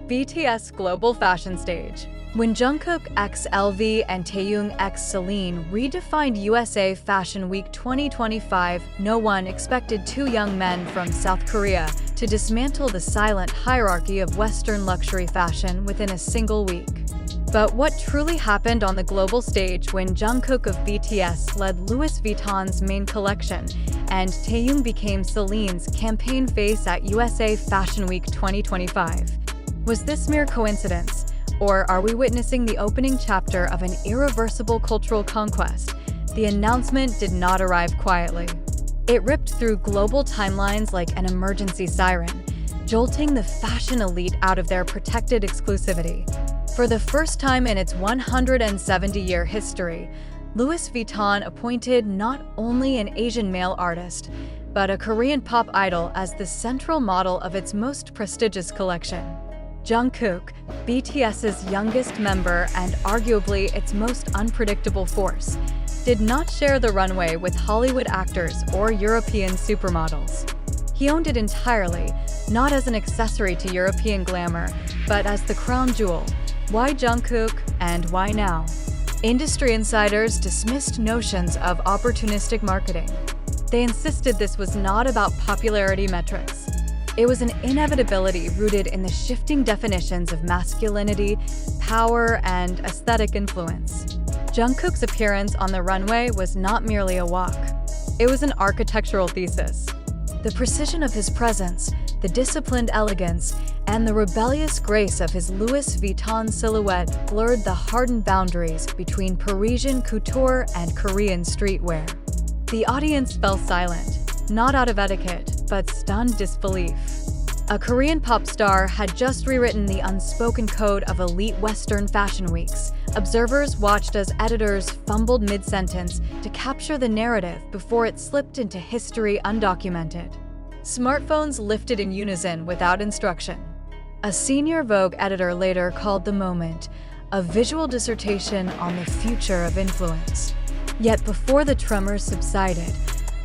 BTS global fashion stage. When Jungkook x LV and Taehyung x Celine redefined USA Fashion Week 2025, no one expected two young men from South Korea to dismantle the silent hierarchy of Western luxury fashion within a single week. But what truly happened on the global stage when Jungkook of BTS led Louis Vuitton's main collection and Taehyung became Celine's campaign face at USA Fashion Week 2025? Was this mere coincidence? Or are we witnessing the opening chapter of an irreversible cultural conquest? The announcement did not arrive quietly. It ripped through global timelines like an emergency siren, jolting the fashion elite out of their protected exclusivity. For the first time in its 170-year history, Louis Vuitton appointed not only an Asian male artist, but a Korean pop idol as the central model of its most prestigious collection. Jungkook, BTS's youngest member and arguably its most unpredictable force, did not share the runway with Hollywood actors or European supermodels. He owned it entirely, not as an accessory to European glamour, but as the crown jewel. Why Jungkook and why now? Industry insiders dismissed notions of opportunistic marketing. They insisted this was not about popularity metrics. It was an inevitability rooted in the shifting definitions of masculinity, power, and aesthetic influence. Jungkook's appearance on the runway was not merely a walk. It was an architectural thesis. The precision of his presence, the disciplined elegance, and the rebellious grace of his Louis Vuitton silhouette blurred the hardened boundaries between Parisian couture and Korean streetwear. The audience fell silent, not out of etiquette, but stunned disbelief. A Korean pop star had just rewritten the unspoken code of elite Western fashion weeks. Observers watched as editors fumbled mid-sentence to capture the narrative before it slipped into history undocumented. Smartphones lifted in unison without instruction. A senior Vogue editor later called the moment a visual dissertation on the future of influence. Yet before the tremors subsided,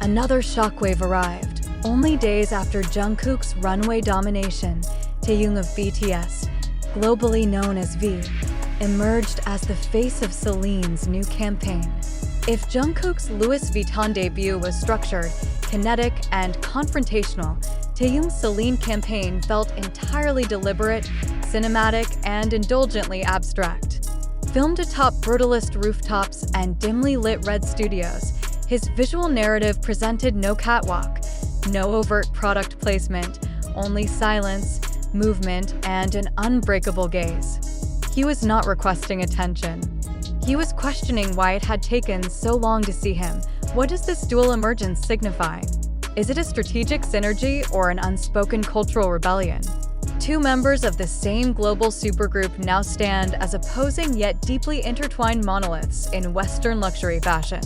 another shockwave arrived. Only days after Jungkook's runway domination, Taehyung of BTS, globally known as V, emerged as the face of Celine's new campaign. If Jungkook's Louis Vuitton debut was structured, kinetic, and confrontational, Taehyung's Celine campaign felt entirely deliberate, cinematic, and indulgently abstract. Filmed atop brutalist rooftops and dimly lit red studios, his visual narrative presented no catwalk, no overt product placement, only silence, movement, and an unbreakable gaze. He was not requesting attention. He was questioning why it had taken so long to see him. What does this dual emergence signify? Is it a strategic synergy or an unspoken cultural rebellion? Two members of the same global supergroup now stand as opposing yet deeply intertwined monoliths in Western luxury fashion.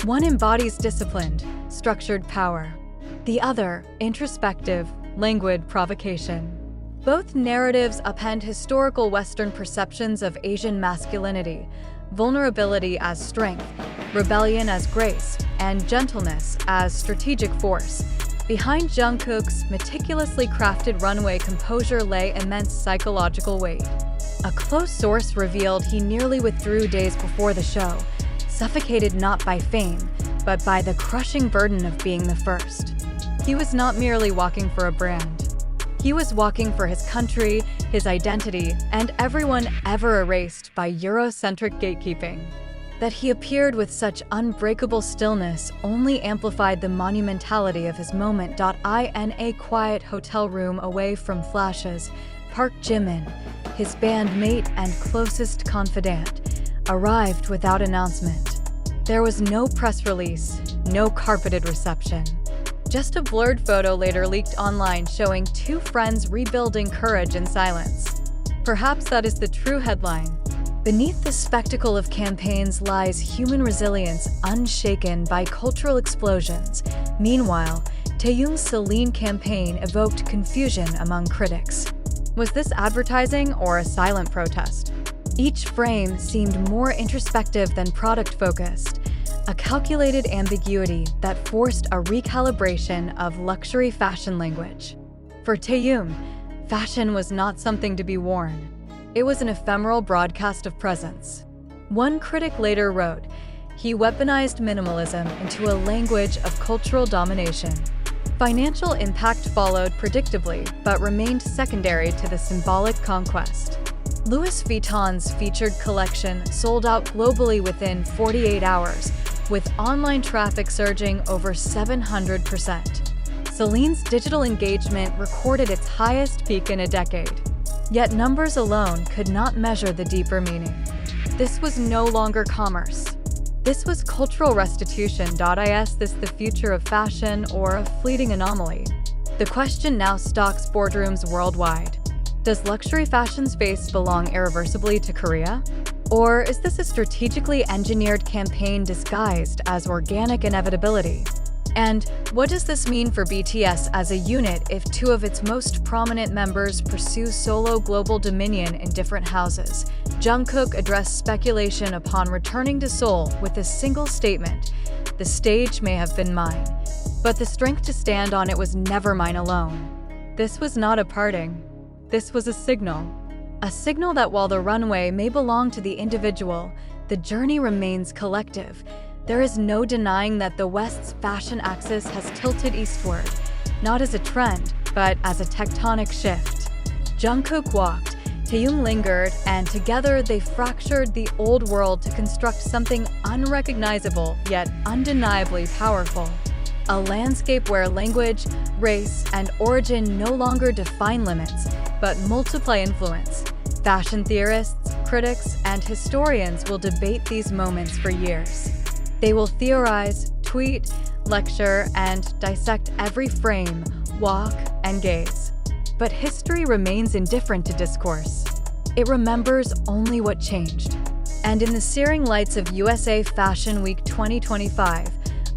One embodies disciplined, structured power. The other, introspective, languid provocation. Both narratives append historical Western perceptions of Asian masculinity, vulnerability as strength, rebellion as grace, and gentleness as strategic force. Behind Jungkook's meticulously crafted runway composure lay immense psychological weight. A close source revealed he nearly withdrew days before the show, suffocated not by fame, but by the crushing burden of being the first. He was not merely walking for a brand. He was walking for his country, his identity, and everyone ever erased by Eurocentric gatekeeping. That he appeared with such unbreakable stillness only amplified the monumentality of his moment. In a quiet hotel room away from flashes, Park Jimin, his bandmate and closest confidant, arrived without announcement. There was no press release, no carpeted reception. Just a blurred photo later leaked online showing two friends rebuilding courage in silence. Perhaps that is the true headline. Beneath the spectacle of campaigns lies human resilience unshaken by cultural explosions. Meanwhile, Taehyung's Celine campaign evoked confusion among critics. Was this advertising or a silent protest? Each frame seemed more introspective than product-focused, a calculated ambiguity that forced a recalibration of luxury fashion language. For Taehyung, Fashion was not something to be worn. It was an ephemeral broadcast of presence. One critic later wrote, "He weaponized minimalism into a language of cultural domination." Financial impact followed predictably, but remained secondary to the symbolic conquest. Louis Vuitton's featured collection sold out globally within 48 hours, with online traffic surging over 700%. Celine's digital engagement recorded its highest peak in a decade. Yet numbers alone could not measure the deeper meaning. This was no longer commerce. This was cultural restitution. Is this the future of fashion or a fleeting anomaly? The question now stalks boardrooms worldwide. Does luxury fashion space belong irreversibly to Korea? Or is this a strategically engineered campaign disguised as organic inevitability? And what does this mean for BTS as a unit if two of its most prominent members pursue solo global dominion in different houses? Jungkook addressed speculation upon returning to Seoul with a single statement: "The stage may have been mine, but the strength to stand on it was never mine alone." This was not a parting. This was a signal. A signal that while the runway may belong to the individual, the journey remains collective. There is no denying that the West's fashion axis has tilted eastward, not as a trend, but as a tectonic shift. Jungkook walked, Taehyung lingered, and together they fractured the old world to construct something unrecognizable yet undeniably powerful. A landscape where language, race, and origin no longer define limits, but multiply influence. Fashion theorists, critics, and historians will debate these moments for years. They will theorize, tweet, lecture, and dissect every frame, walk, and gaze. But history remains indifferent to discourse. It remembers only what changed. And in the searing lights of USA Fashion Week 2025,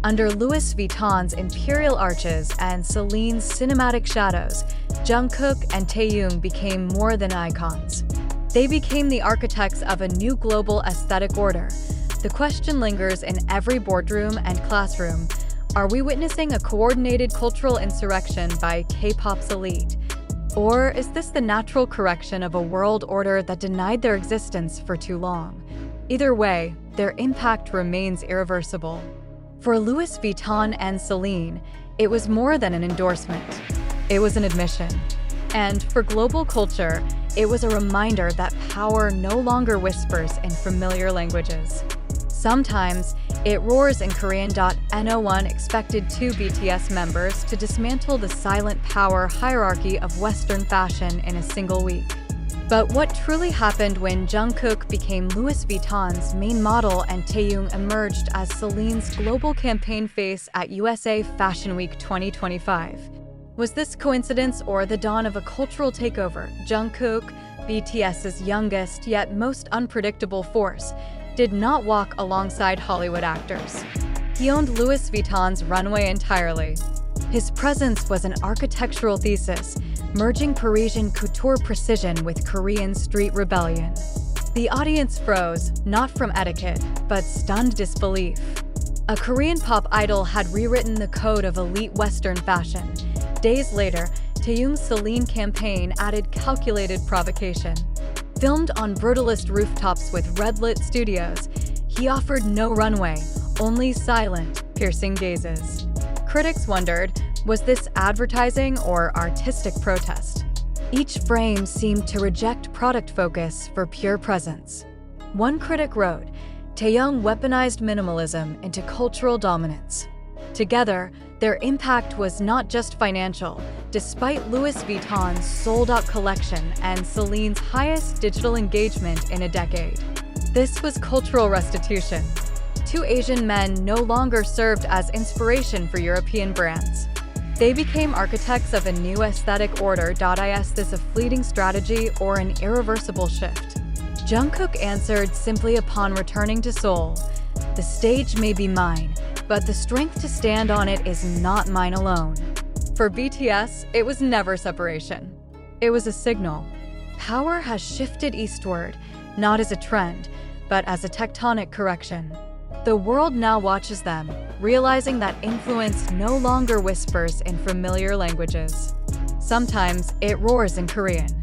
under Louis Vuitton's imperial arches and Celine's cinematic shadows, Jungkook and Taehyung became more than icons. They became the architects of a new global aesthetic order. The question lingers in every boardroom and classroom: are we witnessing a coordinated cultural insurrection by K-pop's elite? Or is this the natural correction of a world order that denied their existence for too long? Either way, their impact remains irreversible. For Louis Vuitton and Celine, it was more than an endorsement. It was an admission. And for global culture, it was a reminder that power no longer whispers in familiar languages. Sometimes, it roars in Korean. No one expected two BTS members to dismantle the silent power hierarchy of Western fashion in a single week. But what truly happened when Jungkook became Louis Vuitton's main model and Taehyung emerged as Celine's global campaign face at USA Fashion Week 2025? Was this coincidence or the dawn of a cultural takeover? Jungkook, BTS's youngest yet most unpredictable force, did not walk alongside Hollywood actors. He owned Louis Vuitton's runway entirely. His presence was an architectural thesis, merging Parisian couture precision with Korean street rebellion. The audience froze, not from etiquette, but stunned disbelief. A Korean pop idol had rewritten the code of elite Western fashion. Days later, Taehyung's Celine campaign added calculated provocation. Filmed on brutalist rooftops with red-lit studios, he offered no runway, only silent, piercing gazes. Critics wondered, was this advertising or artistic protest? Each frame seemed to reject product focus for pure presence. One critic wrote, "Taehyung weaponized minimalism into cultural dominance." Together, their impact was not just financial. Despite Louis Vuitton's sold-out collection and Celine's highest digital engagement in a decade, this was cultural restitution. Two Asian men no longer served as inspiration for European brands. They became architects of a new aesthetic order. Is this a fleeting strategy or an irreversible shift? Jungkook answered simply upon returning to Seoul, "The stage may be mine, but the strength to stand on it is not mine alone." For BTS, it was never separation. It was a signal. Power has shifted eastward, not as a trend, but as a tectonic correction. The world now watches them, realizing that influence no longer whispers in familiar languages. Sometimes it roars in Korean.